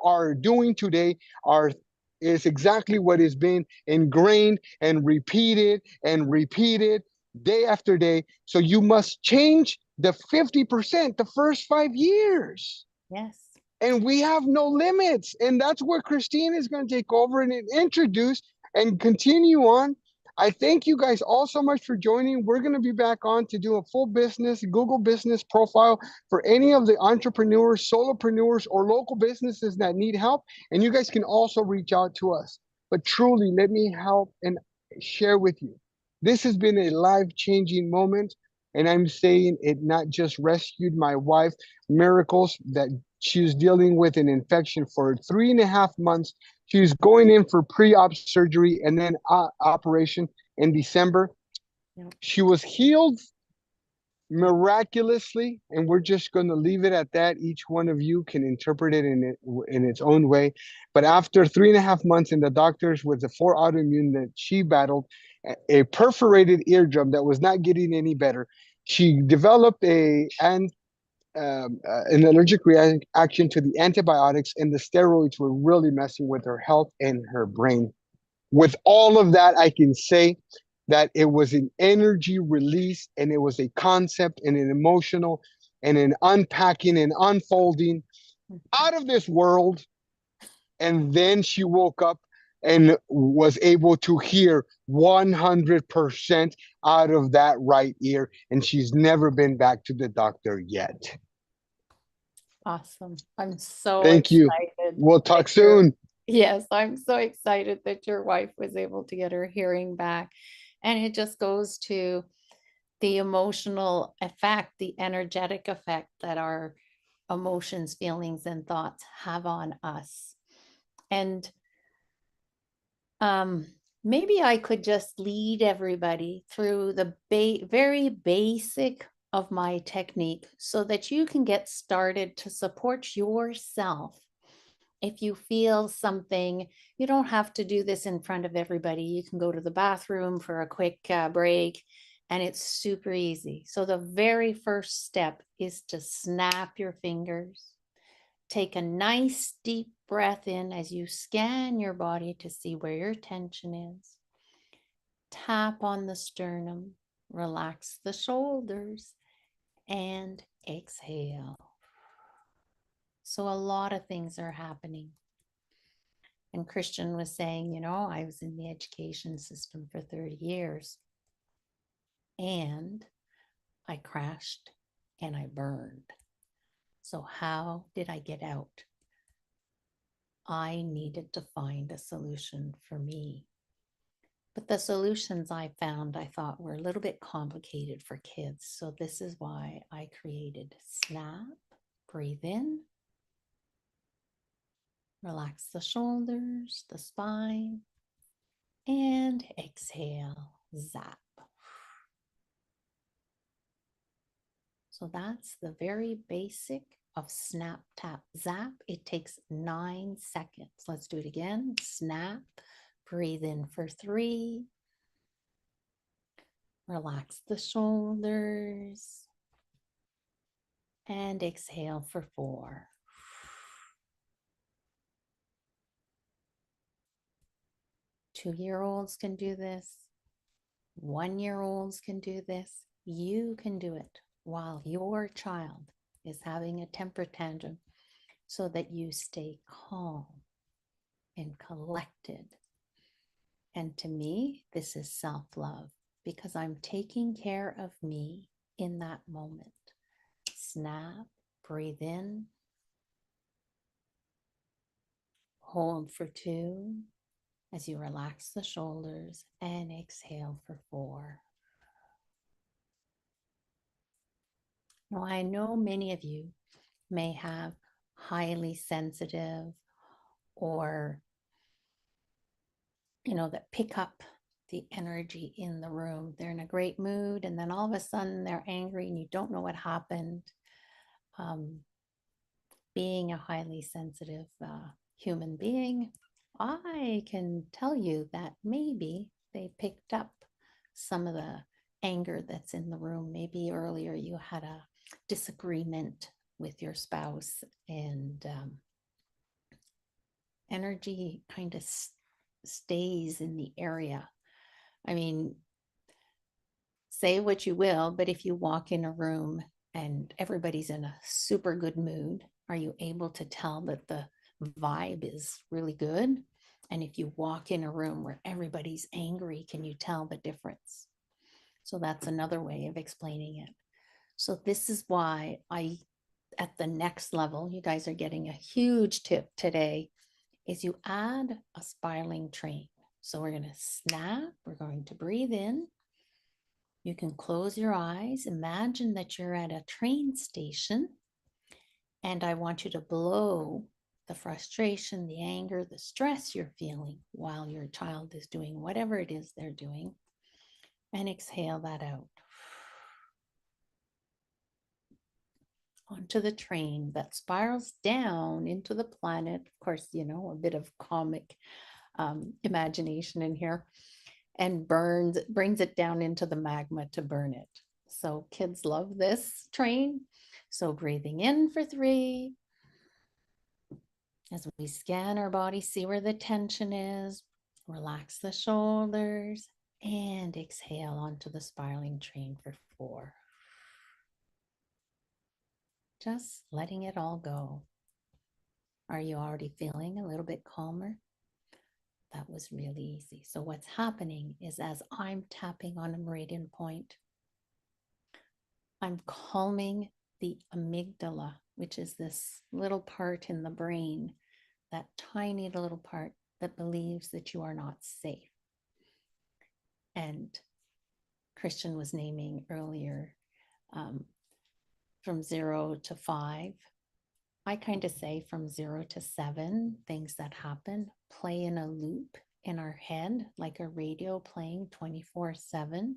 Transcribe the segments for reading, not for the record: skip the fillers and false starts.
are doing today is exactly what is being ingrained and repeated day after day. So you must change the 50% the first 5 years. Yes. And we have no limits. And that's where Christine is going to take over and introduce and continue on. I thank you guys all so much for joining. We're going to be back on to do a full business, Google business profile for any of the entrepreneurs, solopreneurs, or local businesses that need help. And you guys can also reach out to us. But truly, let me help and share with you. This has been a life-changing moment. And I'm saying it not just rescued my wife, miracles that she was dealing with an infection for 3.5 months. She was going in for pre-op surgery and then operation in December. Yep. She was healed miraculously, and we're just going to leave it at that. Each one of you can interpret it in its own way. But after 3.5 months in the doctors with the 4 autoimmune that she battled, a perforated eardrum that was not getting any better, she developed an allergic reaction to the antibiotics, and the steroids were really messing with her health and her brain. With all of that, I can say that it was an energy release, and it was a concept and an emotional and an unpacking and unfolding out of this world. And then she woke up and was able to hear 100% out of that right ear, and she's never been back to the doctor yet. Awesome. I'm so Thank you. excited. We'll talk that you're- soon. Yes, I'm so excited that your wife was able to get her hearing back. And it just goes to the emotional effect, the energetic effect that our emotions, feelings, and thoughts have on us. And maybe I could just lead everybody through the very basic of my technique so that you can get started to support yourself. If you feel something, you don't have to do this in front of everybody. You can go to the bathroom for a quick break, and it's super easy. So the very first step is to snap your fingers. Take a nice deep breath in as you scan your body to see where your tension is. Tap on the sternum, relax the shoulders, and exhale. So a lot of things are happening. And Christian was saying, I was in the education system for 30 years and I crashed and I burned. So how did I get out? I needed to find a solution for me. But the solutions I found, I thought were a little bit complicated for kids. So this is why I created Snap, breathe in, relax the shoulders, the spine, and exhale, zap. So that's the very basic of snap, tap, zap. It takes 9 seconds. Let's do it again. Snap, breathe in for 3. Relax the shoulders. And exhale for 4. Two-year-olds can do this. 1-year-olds can do this. You can do it while your child is having a temper tantrum so that you stay calm and collected. And to me, this is self-love because I'm taking care of me in that moment. Snap, breathe in, hold for 2 as you relax the shoulders, and exhale for 4. Now, I know many of you may have highly sensitive or, that pick up the energy in the room. They're in a great mood, and then all of a sudden they're angry and you don't know what happened. Being a highly sensitive human being, I can tell you that maybe they picked up some of the anger that's in the room. Maybe earlier you had a disagreement with your spouse and energy kind of stays in the area. I mean, say what you will, but if you walk in a room and everybody's in a super good mood, are you able to tell that the vibe is really good? And if you walk in a room where everybody's angry, can you tell the difference? So that's another way of explaining it. So this is why at the next level, you guys are getting a huge tip today, is you add a spiraling train. So we're going to snap, we're going to breathe in. You can close your eyes. Imagine that you're at a train station, and I want you to blow the frustration, the anger, the stress you're feeling while your child is doing whatever it is they're doing, and exhale that out onto the train that spirals down into the planet. Of course, a bit of comic imagination in here, and brings it down into the magma to burn it. So kids love this train. So breathing in for 3, as we scan our body, see where the tension is, relax the shoulders, and exhale onto the spiraling train for 4. Just letting it all go. Are you already feeling a little bit calmer? That was really easy. So what's happening is, as I'm tapping on a meridian point, I'm calming the amygdala, which is this little part in the brain, that tiny little part that believes that you are not safe. And Christian was naming earlier, from 0 to 5. I kind of say from 0 to 7, things that happen play in a loop in our head, like a radio playing 24/7.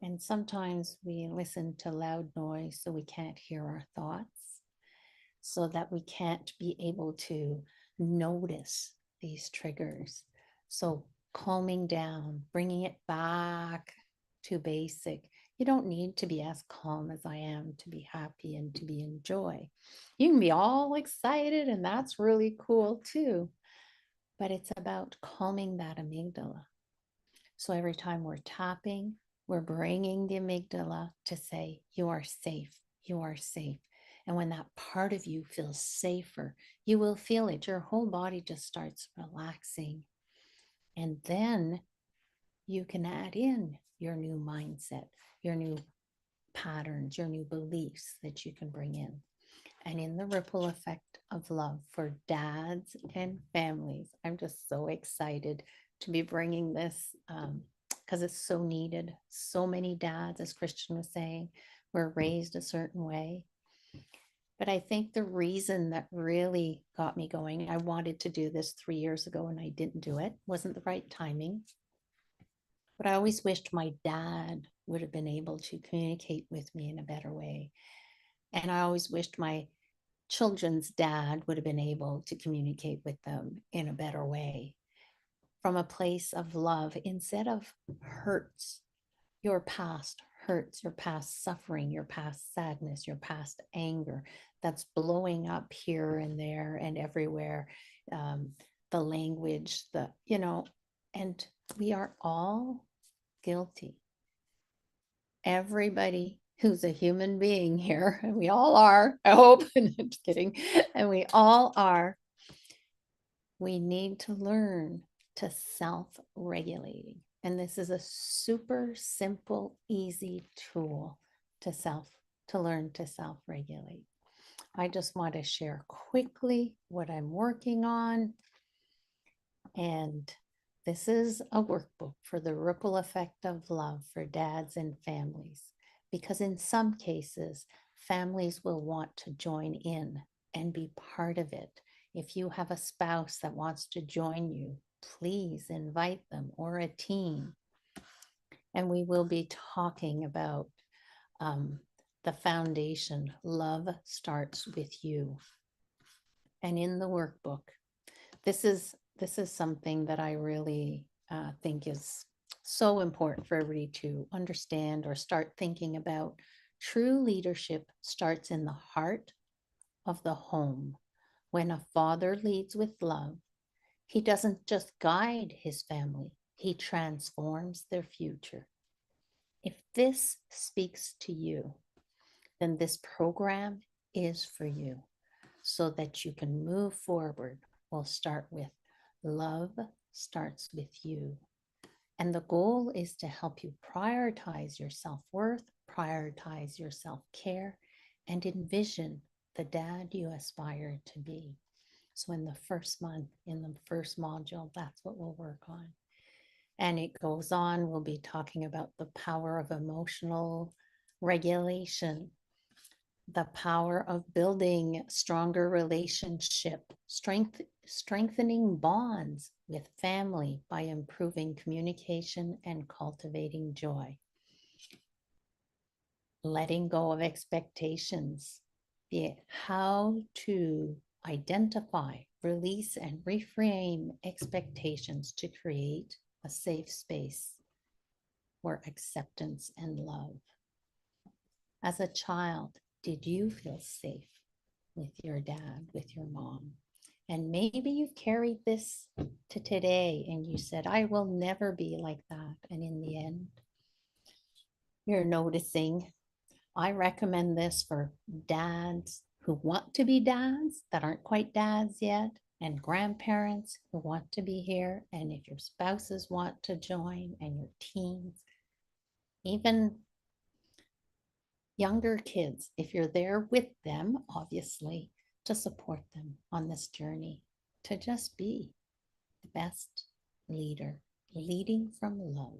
And sometimes we listen to loud noise so we can't hear our thoughts, so that we can't be able to notice these triggers. So calming down, bringing it back to basic. You don't need to be as calm as I am to be happy and to be in joy. You can be all excited, and that's really cool too. But it's about calming that amygdala. So every time we're tapping, we're bringing the amygdala to say, you are safe, you are safe. And when that part of you feels safer, you will feel it. Your whole body just starts relaxing. And then you can add in your new mindset, your new patterns, your new beliefs that you can bring in. And in the ripple effect of love for dads and families, I'm just so excited to be bringing this, because it's so needed. So many dads, as Christian was saying, were raised a certain way. But I think the reason that really got me going, I wanted to do this 3 years ago and I didn't do it, wasn't the right timing. But I always wished my dad would have been able to communicate with me in a better way. And I always wished my children's dad would have been able to communicate with them in a better way, from a place of love instead of hurts. Your past hurts, your past suffering, your past sadness, your past anger that's blowing up here and there and everywhere. The language, and we are all guilty. Everybody who's a human being here, and we all are, I hope, just kidding, and we all are, we need to learn to self-regulating. And this is a super simple, easy tool to learn to self-regulate. I just want to share quickly what I'm working on. And this is a workbook for the ripple effect of love for dads and families, because in some cases, families will want to join in and be part of it. If you have a spouse that wants to join you, please invite them, or a teen. And we will be talking about the foundation. Love starts with you. And in the workbook, this is something that I really think is so important for everybody to understand or start thinking about. True leadership starts in the heart of the home. When a father leads with love, He doesn't just guide his family, he transforms their future. If this speaks to you, then this program is for you so that you can move forward. We'll start with love starts with you. And the goal is to help you prioritize your self-worth, prioritize your self-care, and envision the dad you aspire to be. So in the first month, in the first module, that's what we'll work on. And it goes on, we'll be talking about the power of emotional regulation, the power of building stronger relationship, strengthening bonds with family by improving communication and cultivating joy, letting go of expectations, how to identify, release, and reframe expectations to create a safe space for acceptance and love. As a child, did you feel safe with your dad, with your mom? And maybe you've carried this to today and you said, I will never be like that. And in the end, you're noticing. I recommend this for dads who want to be dads that aren't quite dads yet, and grandparents who want to be here. And if your spouses want to join, and your teens, even younger kids, if you're there with them, obviously, to support them on this journey, to just be the best leader, leading from love.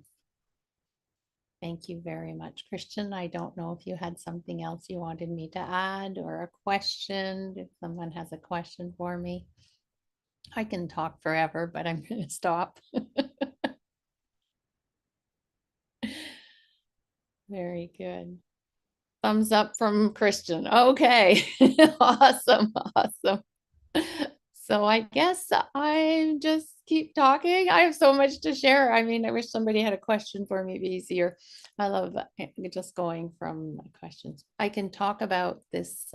Thank you very much, Christian. I don't know if you had something else you wanted me to add or a question. If someone has a question for me, I can talk forever, but I'm going to stop. Very good. Thumbs up from Christian. Okay. Awesome. Awesome. So I guess I just keep talking. I have so much to share. I mean, I wish somebody had a question for me, it'd be easier. I love just going from questions. I can talk about this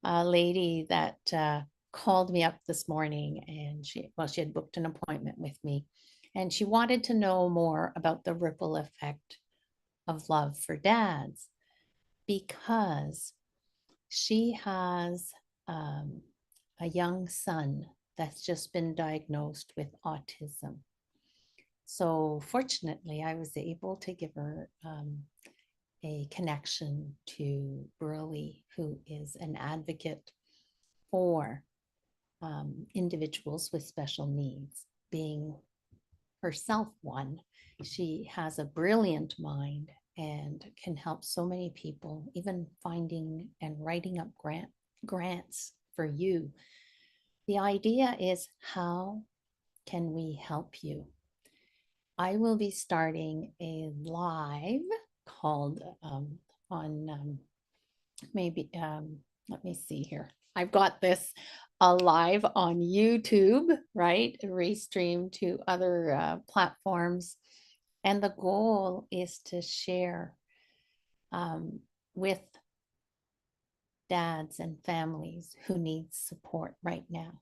lady that called me up this morning, and she had booked an appointment with me, and she wanted to know more about the ripple effect of love for dads, because she has a young son that's just been diagnosed with autism. So fortunately, I was able to give her a connection to Burley, who is an advocate for individuals with special needs. Being herself one, she has a brilliant mind and can help so many people, even finding and writing up grants for you. The idea is, how can we help you? I will be starting a live called on maybe, let me see here. I've got this live on YouTube, right? Restream to other platforms. And the goal is to share with dads and families who need support right now.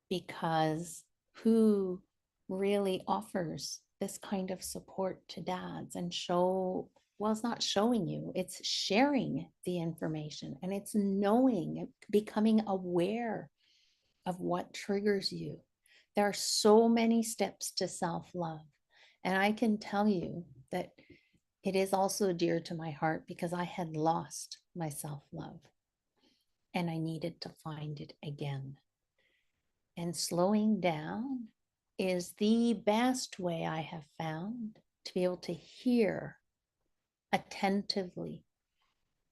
Because who really offers this kind of support to dads and well, it's not showing you, it's sharing the information, and it's knowing, becoming aware of what triggers you. There are so many steps to self-love. And I can tell you that it is also dear to my heart, because I had lost my self-love and I needed to find it again. And slowing down is the best way I have found to be able to hear attentively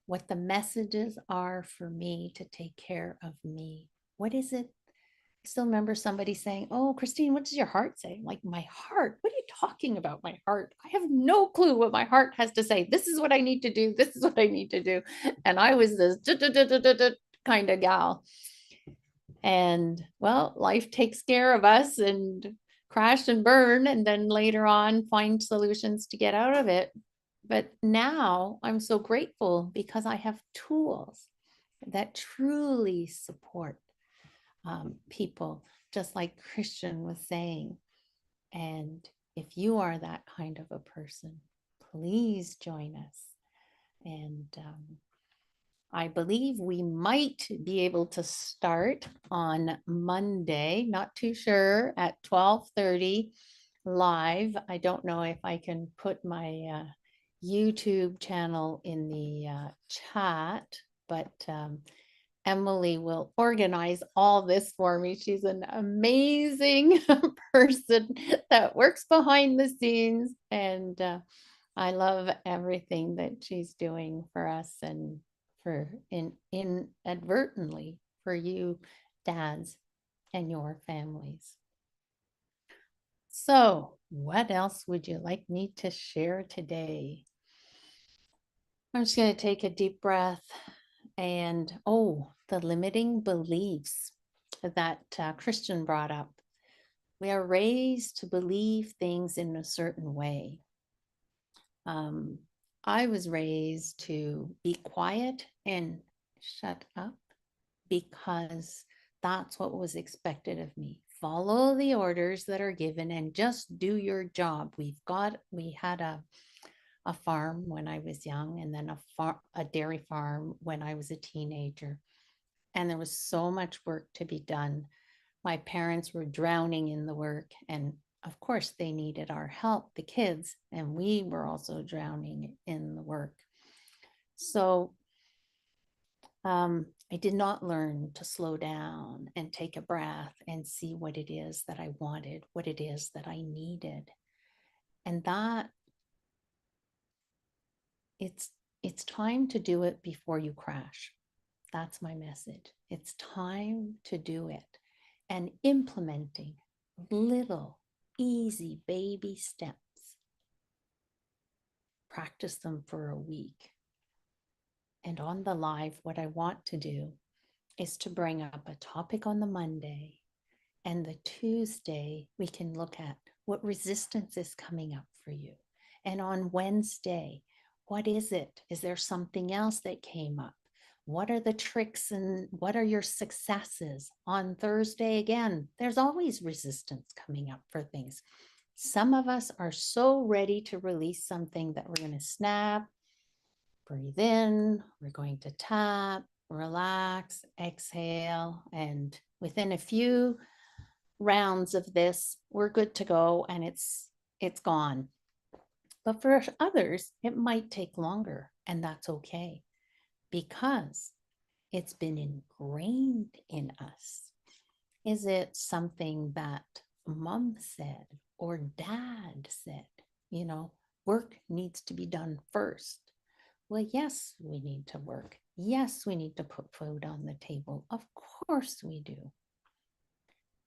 what the messages are for me to take care of me. What is it? I still remember somebody saying, oh, Christine, what does your heart say? I'm like, my heart? What are you talking about, my heart? I have no clue what my heart has to say. This is what I need to do. This is what I need to do. And I was this kind of gal. And well, life takes care of us and crash and burn, and then later on find solutions to get out of it. But now I'm so grateful because I have tools that truly support people, just like Christian was saying. And if you are that kind of a person, please join us. And I believe we might be able to start on Monday, not too sure, at 12:30 live. I don't know if I can put my YouTube channel in the chat, but Emily will organize all this for me. She's an amazing person that works behind the scenes, and I love everything that she's doing for us and for inadvertently for you dads and your families. So, what else would you like me to share today? I'm just going to take a deep breath and, the limiting beliefs that Christian brought up. We are raised to believe things in a certain way. I was raised to be quiet and shut up because that's what was expected of me. Follow the orders that are given and just do your job. We had a farm when I was young, and then a dairy farm when I was a teenager. And there was so much work to be done. My parents were drowning in the work, and of course they needed our help, the kids, and we were also drowning in the work. So I did not learn to slow down and take a breath and see what it is that I wanted, what it is that I needed. And that it's time to do it before you crash. That's my message. It's time to do it. And implementing little, easy baby steps. Practice them for a week. And on the live, what I want to do is to bring up a topic on the Monday, and the Tuesday, we can look at what resistance is coming up for you. And on Wednesday, what is it? Is there something else that came up? What are the tricks and what are your successes? On Thursday, again, there's always resistance coming up for things. Some of us are so ready to release something that we're going to snap, breathe in, we're going to tap, relax, exhale, and within a few rounds of this, we're good to go and it's gone. But for others, it might take longer, and that's okay because it's been ingrained in us. Is it something that mom said or dad said? You know, work needs to be done first. Well, yes, we need to work. Yes, we need to put food on the table. Of course we do.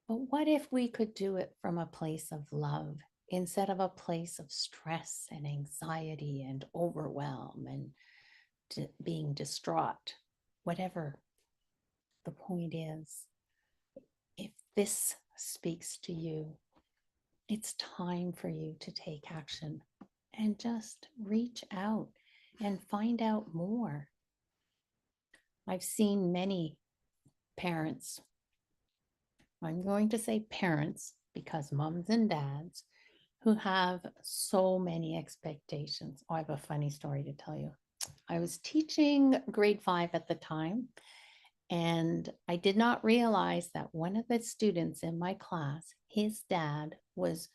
But what if we could do it from a place of love instead of a place of stress and anxiety and overwhelm and being distraught? Whatever the point is, if this speaks to you, it's time for you to take action and just reach out and find out more. I've seen many parents, I'm going to say parents because moms and dads, who have so many expectations. Oh, I have a funny story to tell you. I was teaching grade 5 at the time, and I did not realize that one of the students in my class, his dad was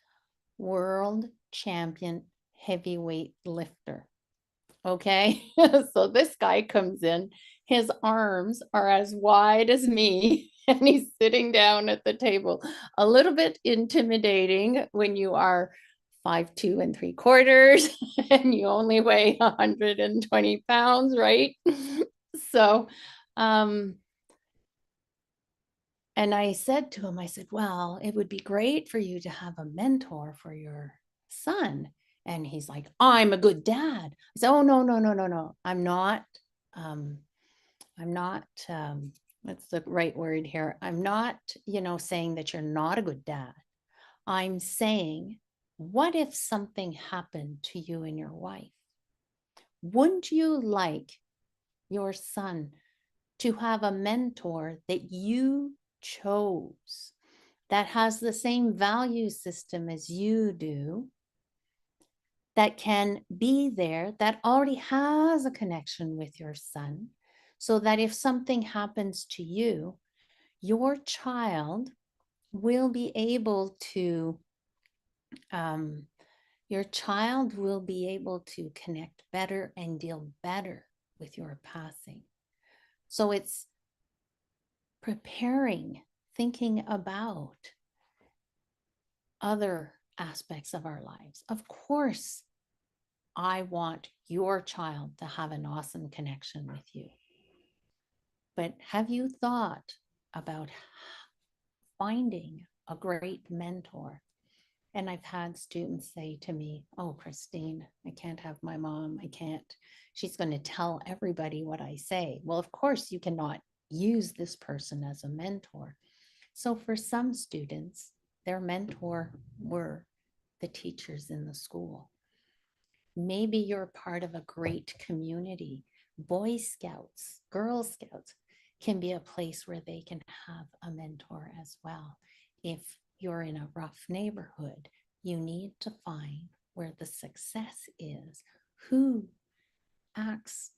world champion heavyweight lifter. Okay. So this guy comes in, his arms are as wide as me, and he's sitting down at the table. A little bit intimidating when you are 5'2" and 3/4 and you only weigh 120 pounds, right? So, and I said to him, I said, well, it would be great for you to have a mentor for your son. And he's like, I'm a good dad. I said, oh, no, no, no, no, no. I'm not, what's the right word here? I'm not, saying that you're not a good dad. I'm saying, what if something happened to you and your wife? Wouldn't you like your son to have a mentor that you chose, that has the same value system as you do, that can be there, that already has a connection with your son, so that if something happens to you, your child will be able to connect better and deal better with your passing. So it's preparing, thinking about other aspects of our lives. Of course, I want your child to have an awesome connection with you. But have you thought about finding a great mentor? And I've had students say to me, "Oh, Christine, I can't have my mom. I can't. She's going to tell everybody what I say." Well, of course, you cannot use this person as a mentor. So for some students, their mentor were the teachers in the school. Maybe you're part of a great community. Boy Scouts, Girl Scouts can be a place where they can have a mentor as well. If you're in a rough neighborhood, you need to find where the success is, who acts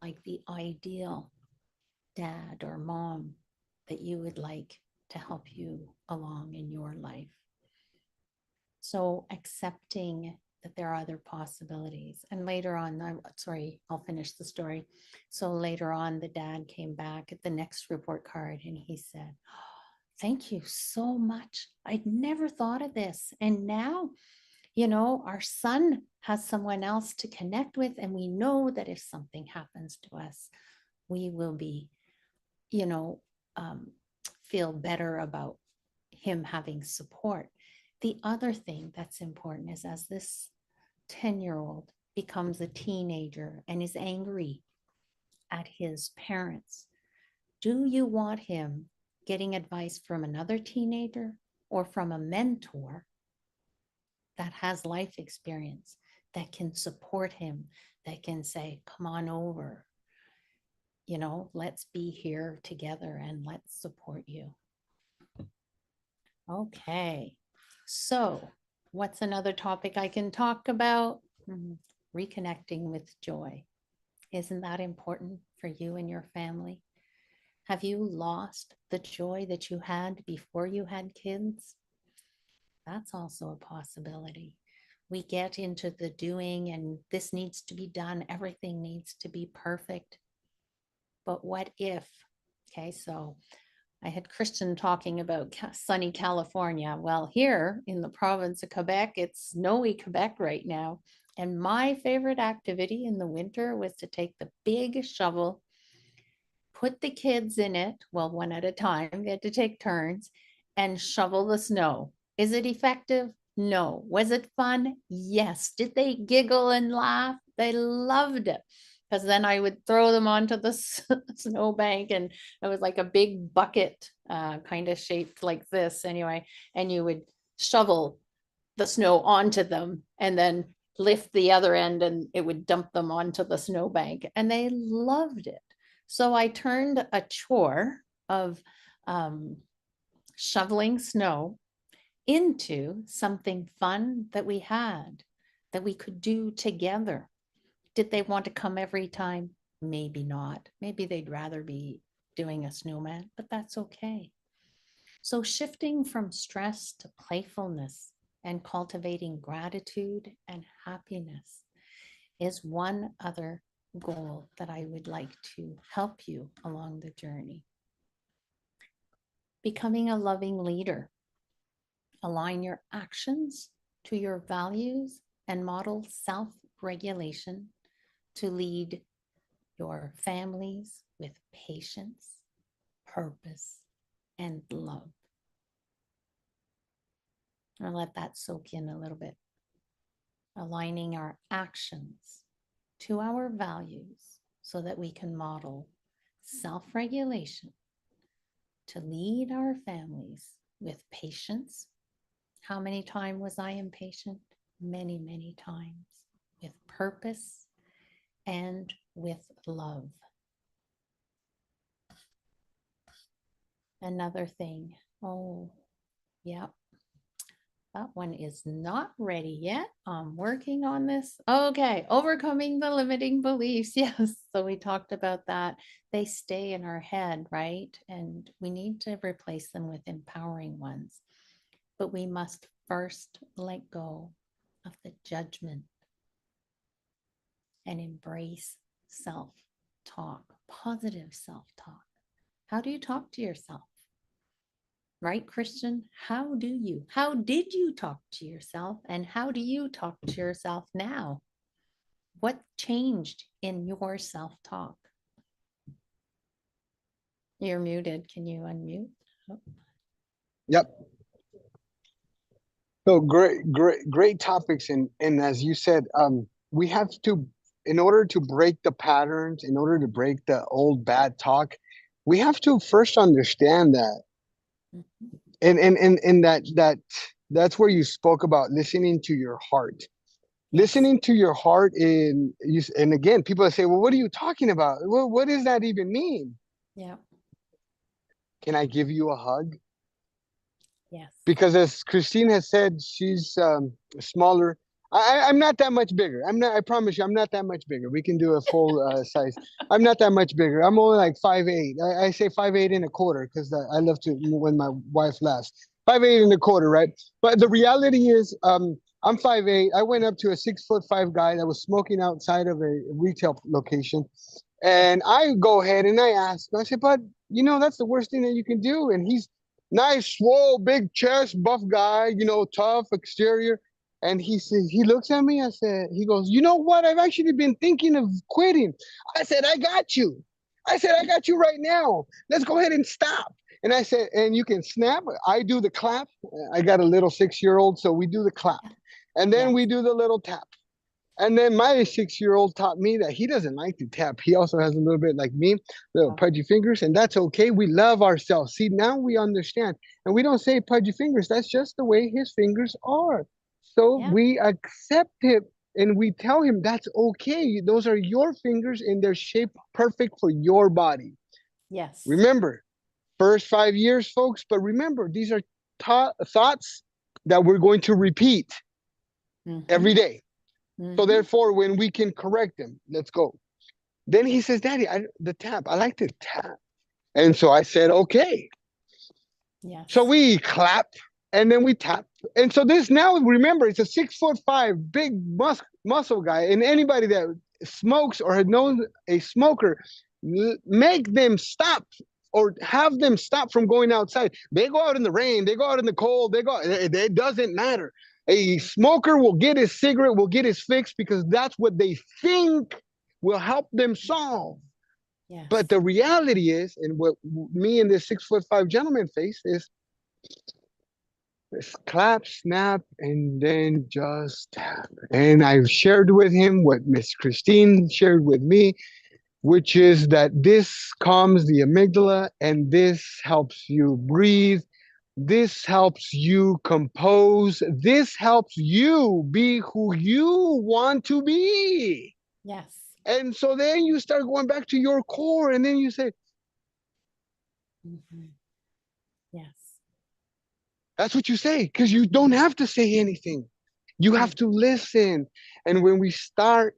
like the ideal dad or mom that you would like to help you along in your life. So accepting that there are other possibilities. And later on, I'll finish the story. So later on, the dad came back at the next report card and he said, "Thank you so much. I'd never thought of this. And now, our son has someone else to connect with. And we know that if something happens to us, we will be, feel better about him having support." The other thing that's important is, as this 10-year-old becomes a teenager and is angry at his parents, do you want him getting advice from another teenager or from a mentor that has life experience, that can support him, that can say, "Come on over, let's be here together and let's support you"? Okay, so what's another topic I can talk about? Reconnecting with joy. Isn't that important for you and your family? Have you lost the joy that you had before you had kids? That's also a possibility. We get into the doing and this needs to be done, everything needs to be perfect. But what if? Okay, so I had Christian talking about sunny California. Well, here in the province of Quebec, it's snowy Quebec right now. And my favorite activity in the winter was to take the big shovel, put the kids in it, well, one at a time, they had to take turns, and shovel the snow. Is it effective? No. Was it fun? Yes. Did they giggle and laugh? They loved it. Because then I would throw them onto the snowbank, and it was like a big bucket, kind of shaped like this anyway. And you would shovel the snow onto them and then lift the other end and it would dump them onto the snowbank. And they loved it. So I turned a chore of shoveling snow into something fun that we had, that we could do together. Did they want to come every time? Maybe not. Maybe they'd rather be doing a snowman, but that's okay. So shifting from stress to playfulness and cultivating gratitude and happiness is one other goal that I would like to help you along the journey. Becoming a loving leader. Align your actions to your values and model self-regulation to lead your families with patience, purpose, and love. I'll let that soak in a little bit. Aligning our actions to our values so that we can model self-regulation to lead our families with patience. How many times was I impatient? Many, many times. With purpose and with love. another thing. Oh, yeah. That one is not ready yet. I'm working on this. Okay, overcoming the limiting beliefs. Yes. So we talked about that. They stay in our head, right? And we need to replace them with empowering ones. But we must first let go of the judgment and embrace self talk, positive self talk. How do you talk to yourself? Right, Christian? How did you talk to yourself? And how do you talk to yourself now? What changed in your self talk? You're muted. Can you unmute? Oh. Yep. So great topics. And as you said, we have to, in order to break the patterns, in order to break the old bad talk, we have to first understand that. Mhm. And that's where you spoke about listening to your heart. Yes. Listening to your heart and again, people say, well, what are you talking about? Well, what does that even mean? Yeah. Can I give you a hug? Yes. Because as Christine has said, she's smaller. I'm not that much bigger. I'm not. I promise you, I'm not that much bigger. We can do a full size. I'm not that much bigger. I'm only like 5'8". I say 5'8" and a quarter because I love to when my wife laughs. 5'8" and a quarter, right? But the reality is, I'm 5'8". I went up to a 6'5" guy that was smoking outside of a retail location, and I go ahead and I ask. I said, "But that's the worst thing that you can do." And he's nice, swole, big chest, buff guy, tough exterior. And he says, he looks at me. He goes, you know what? I've actually been thinking of quitting. I said, I got you. I said, I got you right now. Let's go ahead and stop. And I said, and you can snap. I do the clap. I got a little 6-year-old, so we do the clap. And then Yes. we do the little tap. And then my 6-year-old taught me that he doesn't like to tap. He also has a little bit like me, little Oh, pudgy fingers, and that's okay. We love ourselves. See, now we understand. And we don't say pudgy fingers. That's just the way his fingers are. So yeah. we accept him and we tell him that's okay. Those are your fingers and they're shaped perfect for your body. Yes. Remember, first 5 years, folks, but remember, these are thoughts that we're going to repeat Mm-hmm. every day. So Mm-hmm. therefore, when we can correct them, let's go. Then he says, Daddy, the tap, I like to tap. And so I said, okay. So Yes. we clap and then we tap. And so this now, remember, it's a 6'5", big muscle guy. And anybody that smokes or had known a smoker, make them stop or have them stop from going outside. They go out in the rain, they go out in the cold, it doesn't matter. A smoker will get his cigarette, will get his fix because that's what they think will help them solve. But Yes. the reality is, and what me and this 6'5" gentleman face is clap, snap, and then just tap. And I've shared with him what Miss Christine shared with me, which is that this calms the amygdala and this helps you breathe. This helps you compose. This helps you be who you want to be. Yes. And so then you start going back to your core and then you say, Mm-hmm. Yes. that's what you say, because you don't have to say anything. You have Mm. to listen. And when we start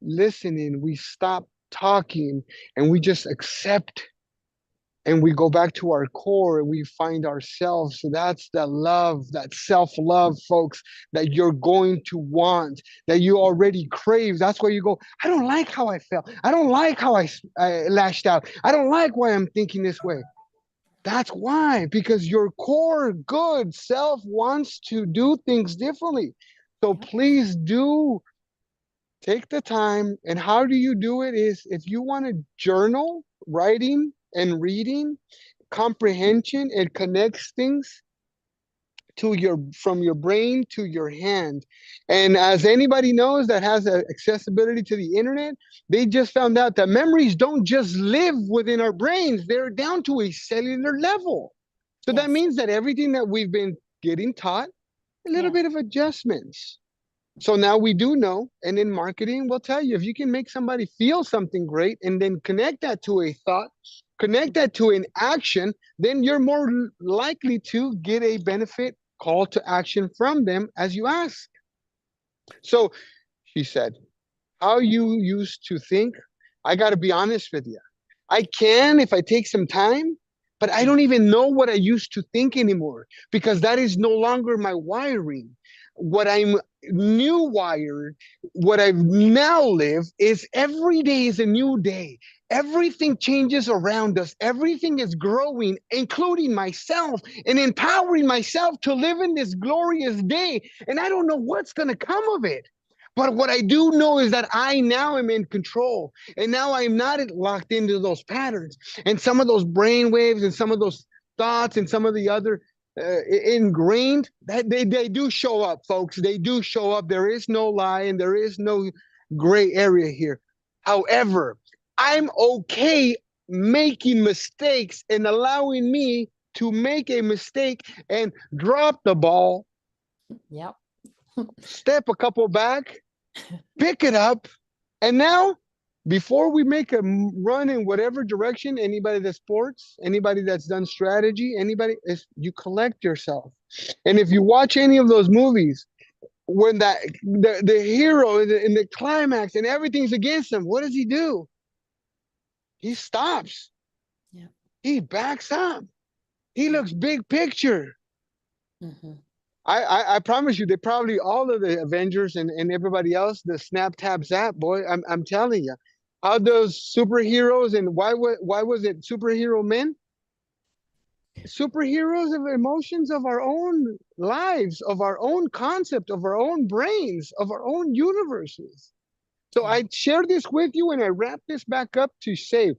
listening, we stop talking and we just accept and we go back to our core and we find ourselves. So that's the love, that self-love, folks, that you're going to want, that you already crave. That's where you go, I don't like how I felt. I don't like how I lashed out. I don't like why I'm thinking this way. That's why, because your core good self wants to do things differently. So Yep. please do take the time. And how do you do it is if you want to journal, writing and reading, comprehension, it connects things to your from your brain to your hand. And as anybody knows that has accessibility to the internet, they just found out that memories don't just live within our brains, they're down to a cellular level. So that Yes. means that everything that we've been getting taught, a little Yeah. bit of adjustments. So now we do know, and in marketing, we'll tell you if you can make somebody feel something great and then connect that to a thought, connect that to an action, then you're more likely to get a benefit call to action from them as you ask. So she said, how you used to think, I got to be honest with you. I can if I take some time, but I don't even know what I used to think anymore because that is no longer my wiring. What I'm new wired, what I've now live is every day is a new day. Everything changes around us. Everything is growing, including myself and empowering myself to live in this glorious day. And I don't know what's going to come of it. But what I do know is that I now am in control. And now I'm not locked into those patterns and some of those brain waves and some of those thoughts and some of the other ingrained that they do show up, folks. They do show up. There is no lie and there is no gray area here. However, I'm okay making mistakes and allowing me to make a mistake and drop the ball. Yep. Step a couple back, pick it up, and now before we make a run in whatever direction, anybody that sports, anybody that's done strategy, anybody is you collect yourself. And if you watch any of those movies, when the hero in the climax and everything's against him, what does he do? He stops. Yeah. He backs up. He looks big picture. Mm-hmm. I promise you, they probably all of the Avengers and everybody else, the snap tap zap, boy. I'm telling you, how those superheroes and why was it superhero men? Superheroes of emotions of our own lives, of our own concept, of our own brains, of our own universes. So I share this with you and I wrap this back up to say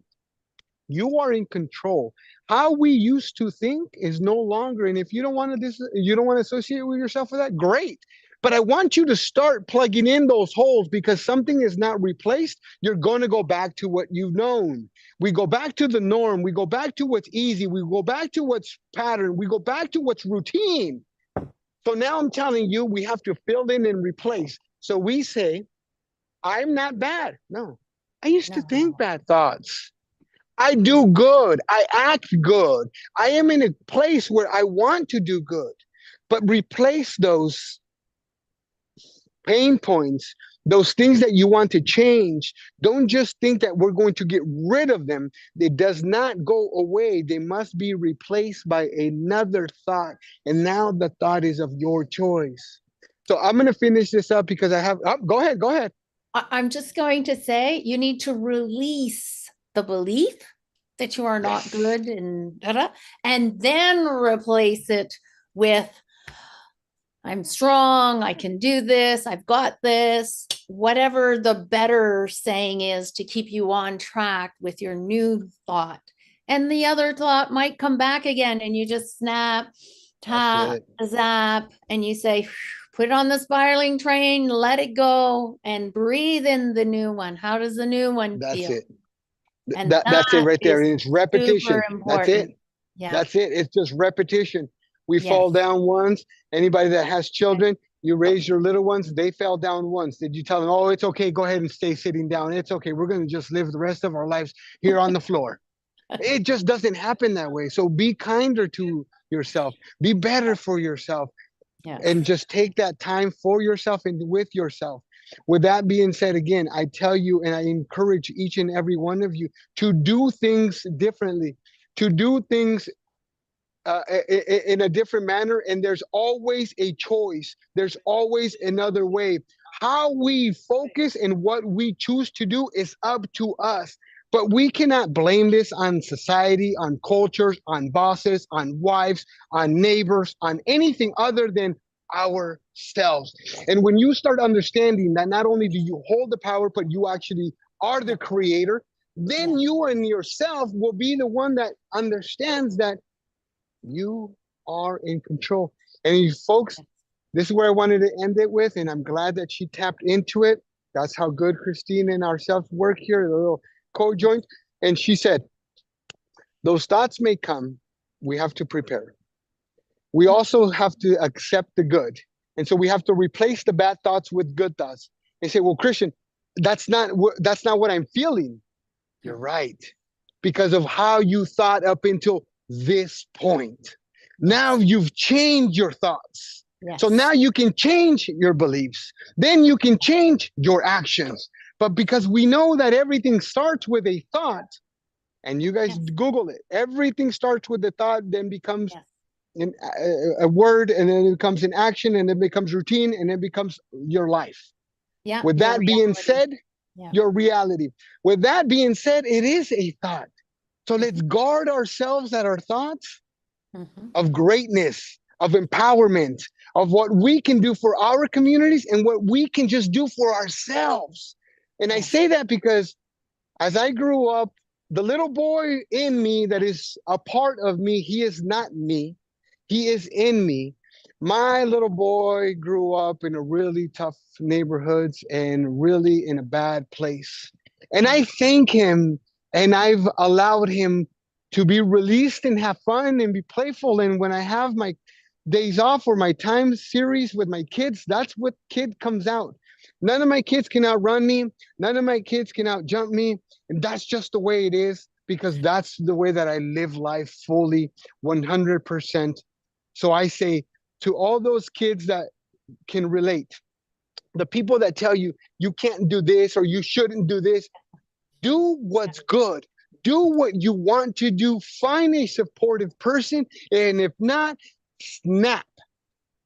you are in control. How we used to think is no longer. And if you don't want to you don't want to associate with yourself with that, great. But I want you to start plugging in those holes because something is not replaced. You're going to go back to what you've known. We go back to the norm. We go back to what's easy. We go back to what's pattern. We go back to what's routine. So now I'm telling you, we have to fill in and replace. So we say, I'm not bad. No, I used to think bad thoughts. I do good. I act good. I am in a place where I want to do good. But replace those pain points, those things that you want to change. Don't just think that we're going to get rid of them. It does not go away. They must be replaced by another thought. And now the thought is of your choice. So I'm going to finish this up because I have, go ahead, go ahead. I'm just going to say you need to release the belief that you are not good and then replace it with I'm strong, I can do this, I've got this, whatever the better saying is to keep you on track with your new thought. And the other thought might come back again and you just snap, tap, zap, and you say, put it on the spiraling train, let it go, and breathe in the new one. How does the new one feel? That's it. And that's it right there. And it's repetition. That's it. Yeah. That's it. It's just repetition. We fall down once. Anybody that has children, you raise your little ones, they fell down once. Did you tell them, oh, it's okay, go ahead and stay sitting down. It's okay. We're going to just live the rest of our lives here on the floor. It just doesn't happen that way. So be kinder to yourself. Be better for yourself. And just take that time for yourself and with yourself. With that being said, again, I tell you and I encourage each and every one of you to do things differently, to do things in a different manner. And there's always a choice. There's always another way. How we focus and what we choose to do is up to us. But we cannot blame this on society, on cultures, on bosses, on wives, on neighbors, on anything other than ourselves. And when you start understanding that not only do you hold the power, but you actually are the creator, then you and yourself will be the one that understands that you are in control. And you folks, this is where I wanted to end it with, and I'm glad that she tapped into it. That's how good Christine and ourselves work here, the little co-joint. And she said, those thoughts may come. We have to prepare. We also have to accept the good. And so we have to replace the bad thoughts with good thoughts and say, well, Christian, that's not what I'm feeling. You're right. because of how you thought up until this point. Now Yes. you've changed your thoughts. So Yes. now you can change your beliefs. Then you can change your actions. But because we know that everything starts with a thought, and you guys Yes. Google it, everything starts with a thought, then becomes Yes. a word, and then it becomes an action, and it becomes routine, and it becomes your life. Yeah. With Your that being reality. said, Yeah. your reality. With that being said, it is a thought. So let's guard ourselves at our thoughts Mm-hmm. of greatness, of empowerment, of what we can do for our communities and what we can just do for ourselves. And I Yes. say that because as I grew up, the little boy in me that is a part of me, he is not me, he is in me. My little boy grew up in a really tough neighborhoods and really in a bad place. And I thank him, and I've allowed him to be released and have fun and be playful. And when I have my days off or my time series with my kids, that's what kid comes out. None of my kids can outrun me. None of my kids can outjump me. And that's just the way it is because that's the way that I live life fully, 100%. So I say to all those kids that can relate, the people that tell you you can't do this or you shouldn't do this, do what's good. Do what you want to do. Find a supportive person. And if not, snap,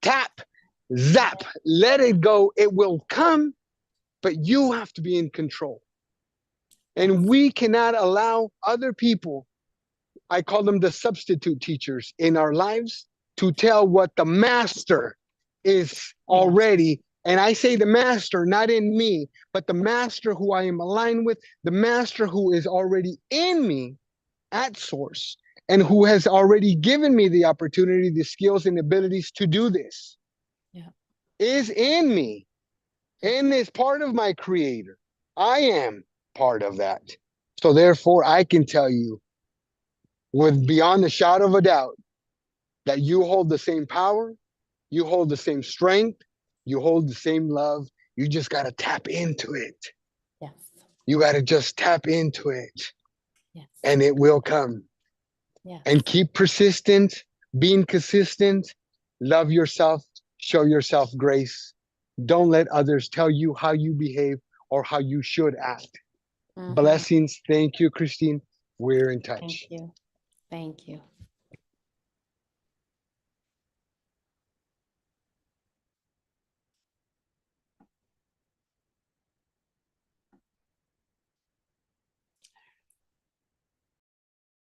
tap, zap, let it go. It will come, but you have to be in control. Yes. And we cannot allow other people, I call them the substitute teachers in our lives, to tell what the master is Yes. already. And I say the master, not in me, but the master who I am aligned with, the master who is already in me at source and who has already given me the opportunity, the skills and abilities to do this, Yeah. is in me and is part of my creator. I am part of that. So therefore, I can tell you with beyond a shadow of a doubt that you hold the same power, you hold the same strength, you hold the same love. You just got to tap into it. Yes. You got to just tap into it Yes. and it will come. Yes. And keep persistent, being consistent, love yourself, show yourself grace. Don't let others tell you how you behave or how you should act. Mm-hmm. Blessings. Thank you, Christine. We're in Thank touch. you. Thank you.